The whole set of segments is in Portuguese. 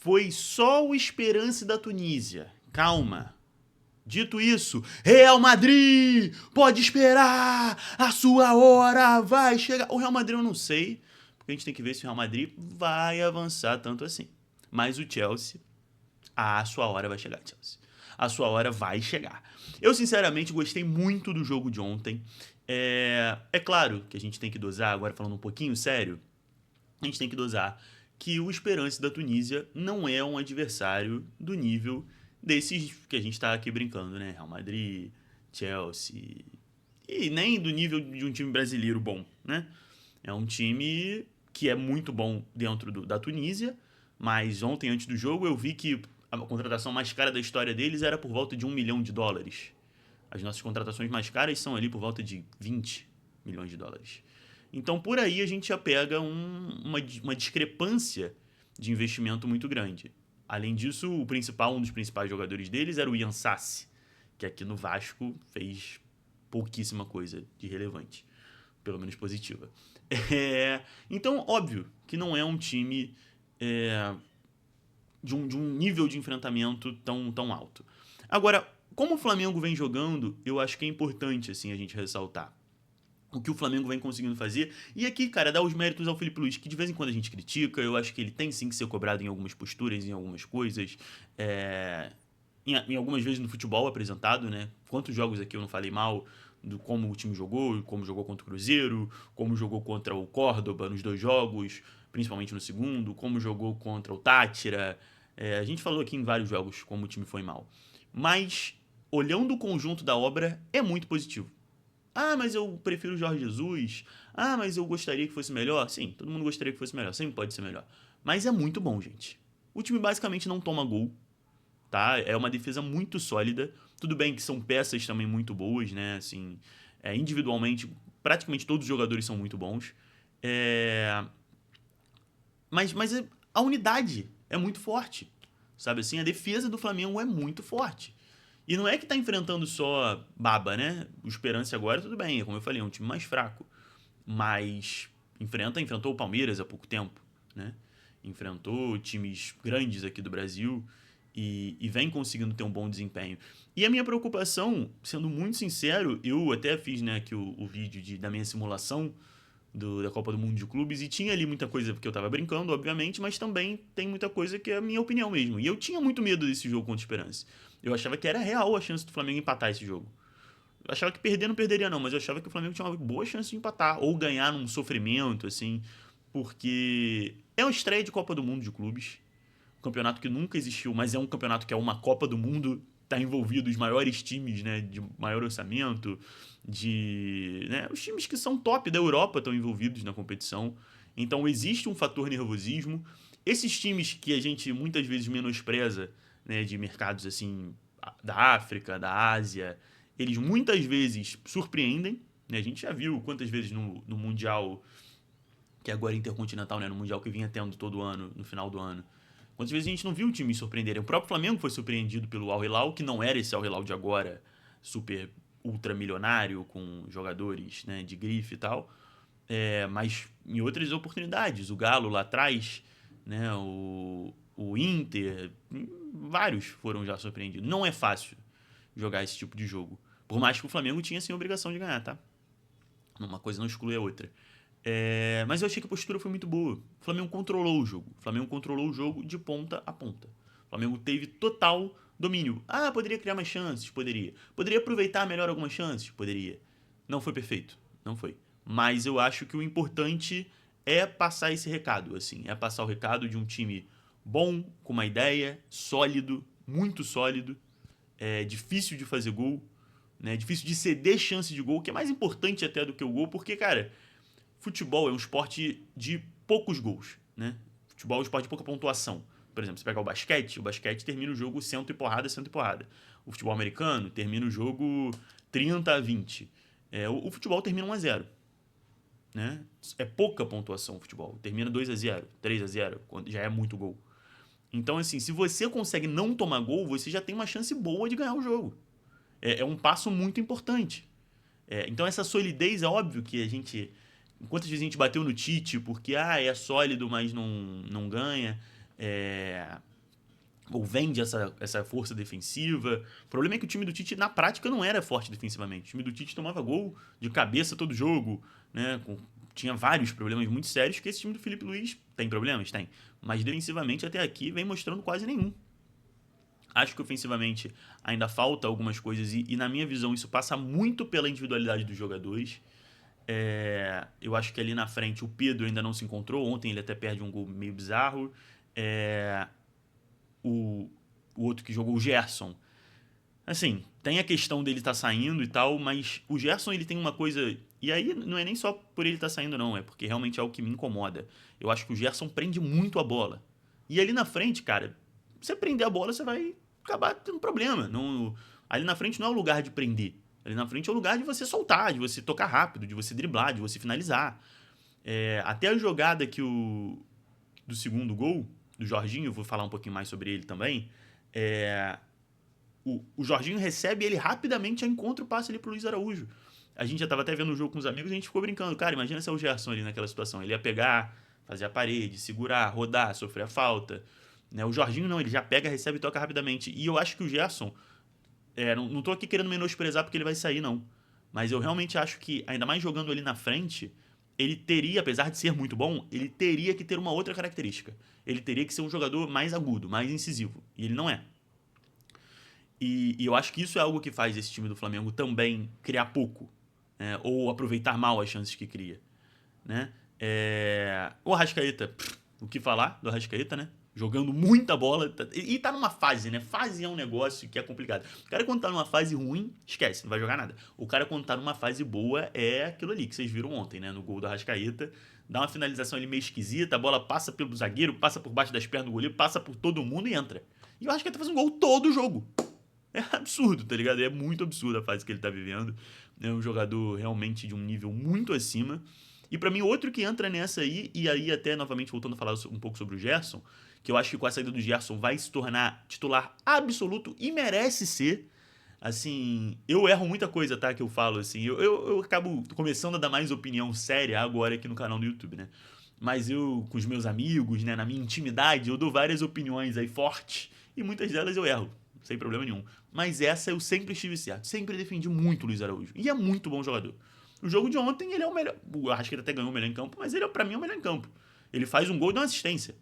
foi só o Esperance da Tunísia. Calma. Dito isso, Real Madrid, pode esperar, a sua hora vai chegar. O Real Madrid eu não sei, porque a gente tem que ver se o Real Madrid vai avançar tanto assim. Mas o Chelsea, a sua hora vai chegar, Chelsea. A sua hora vai chegar. Eu, sinceramente, gostei muito do jogo de ontem. É claro que a gente tem que dosar, agora falando um pouquinho sério, a gente tem que dosar que o Esperance da Tunísia não é um adversário do nível desses que a gente tá aqui brincando, né? Real Madrid, Chelsea. E nem do nível de um time brasileiro bom, né? É um time que é muito bom dentro da Tunísia, mas ontem, antes do jogo, eu vi que a contratação mais cara da história deles era por volta de US$ 1 milhão. As nossas contratações mais caras são ali por volta de US$ 20 milhões. Então, por aí a gente já pega uma discrepância de investimento muito grande. Além disso, um dos principais jogadores deles era o Ian Sassi, que aqui no Vasco fez pouquíssima coisa de relevante, pelo menos positiva. Então, óbvio que não é um time de um nível de enfrentamento tão alto. Agora, como o Flamengo vem jogando, eu acho que é importante assim a gente ressaltar o que o Flamengo vem conseguindo fazer. E aqui, cara, dar os méritos ao Felipe Luiz, que de vez em quando a gente critica, eu acho que ele tem sim que ser cobrado em algumas posturas, em algumas coisas. Em algumas vezes no futebol apresentado, né? Quantos jogos aqui eu não falei mal do como o time jogou, como jogou contra o Cruzeiro, como jogou contra o Córdoba nos 2 jogos, principalmente no segundo, como jogou contra o Tátira. A gente falou aqui em vários jogos como o time foi mal. Mas, olhando o conjunto da obra, é muito positivo. Ah, mas eu prefiro o Jorge Jesus. Ah, mas eu gostaria que fosse melhor. Sim, todo mundo gostaria que fosse melhor. Sempre pode ser melhor. Mas é muito bom, gente. O time basicamente não toma gol, tá? É uma defesa muito sólida. Tudo bem que são peças também muito boas, né? Assim, individualmente, praticamente todos os jogadores são muito bons. Mas a unidade é muito forte, sabe assim? A defesa do Flamengo é muito forte. E não é que tá enfrentando só baba, né? O Esperance agora, tudo bem, como eu falei, é um time mais fraco. Mas enfrentou o Palmeiras há pouco tempo, né? Enfrentou times grandes aqui do Brasil e vem conseguindo ter um bom desempenho. E a minha preocupação, sendo muito sincero, eu até fiz, né, aqui o vídeo da minha simulação da Copa do Mundo de Clubes e tinha ali muita coisa que eu tava brincando, obviamente, mas também tem muita coisa que é a minha opinião mesmo. E eu tinha muito medo desse jogo contra o Esperance. Eu achava que era real a chance do Flamengo empatar esse jogo. Eu achava que perder não perderia não, mas eu achava que o Flamengo tinha uma boa chance de empatar ou ganhar num sofrimento, assim, porque é uma estreia de Copa do Mundo de clubes, um campeonato que nunca existiu, mas é um campeonato que é uma Copa do Mundo, tá envolvido os maiores times, né, de maior orçamento, né, os times que são top da Europa estão envolvidos na competição. Então existe um fator nervosismo. Esses times que a gente muitas vezes menospreza, né, de mercados assim da África, da Ásia, eles muitas vezes surpreendem, né? A gente já viu quantas vezes no Mundial, que agora é intercontinental, né? No Mundial que vinha tendo todo ano, no final do ano. Quantas vezes a gente não viu o time surpreender? O próprio Flamengo foi surpreendido pelo Al Hilal, que não era esse Al Hilal de agora, super ultra milionário, com jogadores, né, de grife e tal. Mas em outras oportunidades, o Galo lá atrás, né, o Inter, vários foram já surpreendidos. Não é fácil jogar esse tipo de jogo. Por mais que o Flamengo tinha sim a obrigação de ganhar, tá? Uma coisa não exclui a outra. Mas eu achei que a postura foi muito boa. O Flamengo controlou o jogo. O Flamengo controlou o jogo de ponta a ponta. O Flamengo teve total domínio. Ah, poderia criar mais chances? Poderia. Poderia aproveitar melhor algumas chances? Poderia. Não foi perfeito. Não foi. Mas eu acho que o importante é passar esse recado, assim. É passar o recado de um time bom, com uma ideia, sólido, muito sólido, difícil de fazer gol, né? Difícil de ceder chance de gol, que é mais importante até do que o gol, porque, cara, futebol é um esporte de poucos gols, né? Futebol é um esporte de pouca pontuação. Por exemplo, você pegar o basquete termina o jogo cento e porrada, cento e porrada. O futebol americano termina o jogo 30-20. O futebol termina 1-0, né? É pouca pontuação o futebol. Termina 2-0, 3-0, já é muito gol. Então, assim, se você consegue não tomar gol, você já tem uma chance boa de ganhar o jogo. É um passo muito importante. Então, essa solidez, é óbvio que a gente. Quantas vezes a gente bateu no Tite porque é sólido, mas não ganha. ou vende essa força defensiva. O problema é que o time do Tite, na prática, não era forte defensivamente. O time do Tite tomava gol de cabeça todo jogo, né? Tinha vários problemas muito sérios que esse time do Felipe Luiz tem problemas? Tem. Mas defensivamente, até aqui, vem mostrando quase nenhum. Acho que ofensivamente ainda falta algumas coisas e na minha visão, isso passa muito pela individualidade dos jogadores. Eu acho que ali na frente o Pedro ainda não se encontrou. Ontem ele até perde um gol meio bizarro. O outro que jogou, o Gerson. Assim, tem a questão dele estar saindo e tal, mas o Gerson ele tem uma coisa. E aí não é nem só por ele estar saindo, não. É porque realmente é algo que me incomoda. Eu acho que o Gerson prende muito a bola. E ali na frente, cara, você prender a bola, você vai acabar tendo problema. Não, ali na frente não é o lugar de prender. Ali na frente é o lugar de você soltar, de você tocar rápido, de você driblar, de você finalizar. Até a jogada do segundo gol, do Jorginho, vou falar um pouquinho mais sobre ele também. O Jorginho recebe ele rapidamente, já encontra o passe ali pro Luiz Araújo. A gente já tava até vendo o jogo com os amigos e a gente ficou brincando. Cara, imagina se é o Gerson ali naquela situação. Ele ia pegar, fazer a parede, segurar, rodar, sofrer a falta. Né? O Jorginho não, ele já pega, recebe e toca rapidamente. E eu acho que o Gerson, não tô aqui querendo menosprezar porque ele vai sair, não. Mas eu realmente acho que, ainda mais jogando ali na frente, ele teria, apesar de ser muito bom, ele teria que ter uma outra característica. Ele teria que ser um jogador mais agudo, mais incisivo. E ele não é. E eu acho que isso é algo que faz esse time do Flamengo também criar pouco. Né? Ou aproveitar mal as chances que cria. Né? O Arrascaeta, o que falar do Arrascaeta, né? Jogando muita bola. E tá numa fase, né? Fase é um negócio que é complicado. O cara, quando tá numa fase ruim, esquece, não vai jogar nada. O cara, quando tá numa fase boa, é aquilo ali que vocês viram ontem, né? No gol do Arrascaeta. Dá uma finalização ali meio esquisita, a bola passa pelo zagueiro, passa por baixo das pernas do goleiro, passa por todo mundo e entra. E o Arrascaeta faz um gol todo o jogo. É absurdo, tá ligado? É muito absurdo a fase que ele tá vivendo. É um jogador realmente de um nível muito acima. E pra mim, outro que entra nessa aí, e aí até novamente voltando a falar um pouco sobre o Gerson, que eu acho que com a saída do Gerson vai se tornar titular absoluto e merece ser. Assim, eu erro muita coisa, tá? Que eu falo, assim. Eu acabo começando a dar mais opinião séria agora aqui no canal do YouTube, né? Mas eu, com os meus amigos, né, na minha intimidade, eu dou várias opiniões aí fortes e muitas delas eu erro, sem problema nenhum. Mas essa eu sempre estive certo. Sempre defendi muito o Luiz Araújo. E é muito bom jogador. No jogo de ontem, ele é o melhor. O Arrascaeta até ganhou o melhor em campo, mas ele, pra mim, é o melhor em campo. Ele faz um gol e dá uma assistência.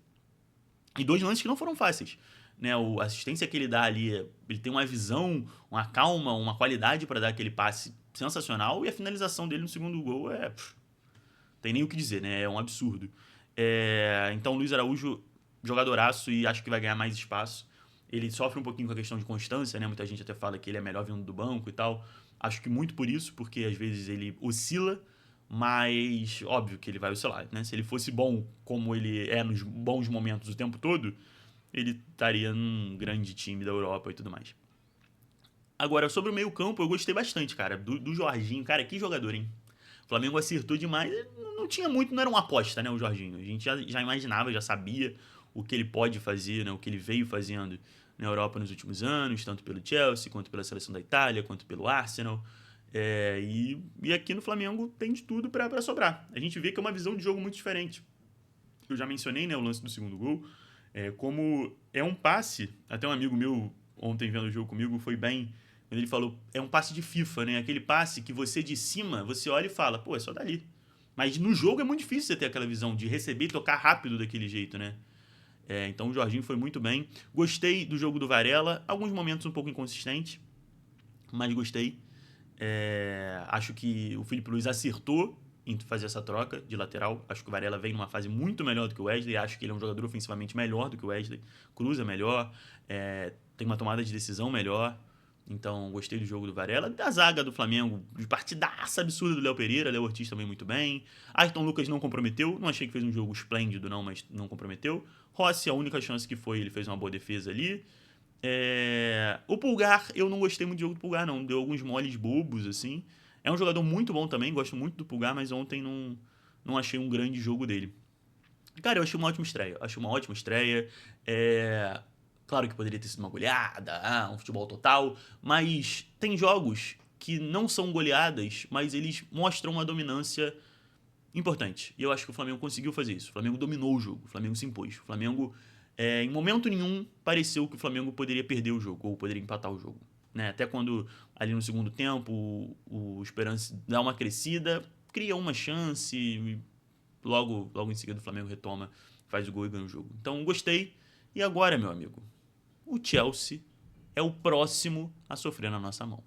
E 2 lances que não foram fáceis. Né? A assistência que ele dá ali, ele tem uma visão, uma calma, uma qualidade para dar aquele passe sensacional. E a finalização dele no segundo gol tem nem o que dizer, né? É um absurdo. Então, o Luiz Araújo, jogadoraço e acho que vai ganhar mais espaço. Ele sofre um pouquinho com a questão de constância, né? Muita gente até fala que ele é melhor vindo do banco e tal. Acho que muito por isso, porque às vezes ele oscila, mas óbvio que ele vai oscilar, né? Se ele fosse bom como ele é nos bons momentos o tempo todo, ele estaria num grande time da Europa e tudo mais. Agora, sobre o meio-campo, eu gostei bastante, cara, do Jorginho. Cara, que jogador, hein? O Flamengo acertou demais. Não tinha muito, não era uma aposta, né, o Jorginho. A gente já imaginava, já sabia o que ele pode fazer, né, o que ele veio fazendo na Europa nos últimos anos, tanto pelo Chelsea, quanto pela seleção da Itália, quanto pelo Arsenal. E aqui no Flamengo tem de tudo para sobrar. A gente vê que é uma visão de jogo muito diferente. Eu já mencionei, né, o lance do segundo gol. Como é um passe, até um amigo meu ontem vendo o jogo comigo foi bem, quando ele falou, é um passe de FIFA, né? Aquele passe que você de cima, você olha e fala, pô, é só dali. Mas no jogo é muito difícil você ter aquela visão de receber e tocar rápido daquele jeito, né? Então o Jorginho foi muito bem. Gostei do jogo do Varela, alguns momentos um pouco inconsistente, mas gostei. Acho que o Felipe Luiz acertou em fazer essa troca de lateral. Acho que o Varela vem numa fase muito melhor do que o Wesley. Acho que ele é um jogador ofensivamente melhor do que o Wesley. Cruza melhor, tem uma tomada de decisão melhor. Então, gostei do jogo do Varela. Da zaga do Flamengo, de partidaça absurda do Léo Pereira. Léo Ortiz também muito bem. Ayrton Lucas não comprometeu. Não achei que fez um jogo esplêndido, não, mas não comprometeu. Rossi, a única chance que foi, ele fez uma boa defesa ali. O Pulgar, eu não gostei muito do jogo do Pulgar, não. Deu alguns moles bobos, assim. É um jogador muito bom também, gosto muito do Pulgar, mas ontem não achei um grande jogo dele. Cara, eu achei uma ótima estreia. Achei uma ótima estreia. Claro que poderia ter sido uma goleada, um futebol total, mas tem jogos que não são goleadas, mas eles mostram uma dominância importante. E eu acho que o Flamengo conseguiu fazer isso. O Flamengo dominou o jogo, o Flamengo se impôs. O Flamengo Em momento nenhum pareceu que o Flamengo poderia perder o jogo ou poderia empatar o jogo. Né? Até quando, ali no segundo tempo, o Esperance dá uma crescida, cria uma chance e logo em seguida o Flamengo retoma, faz o gol e ganha o jogo. Então, gostei. E agora, meu amigo, o Chelsea é o próximo a sofrer na nossa mão.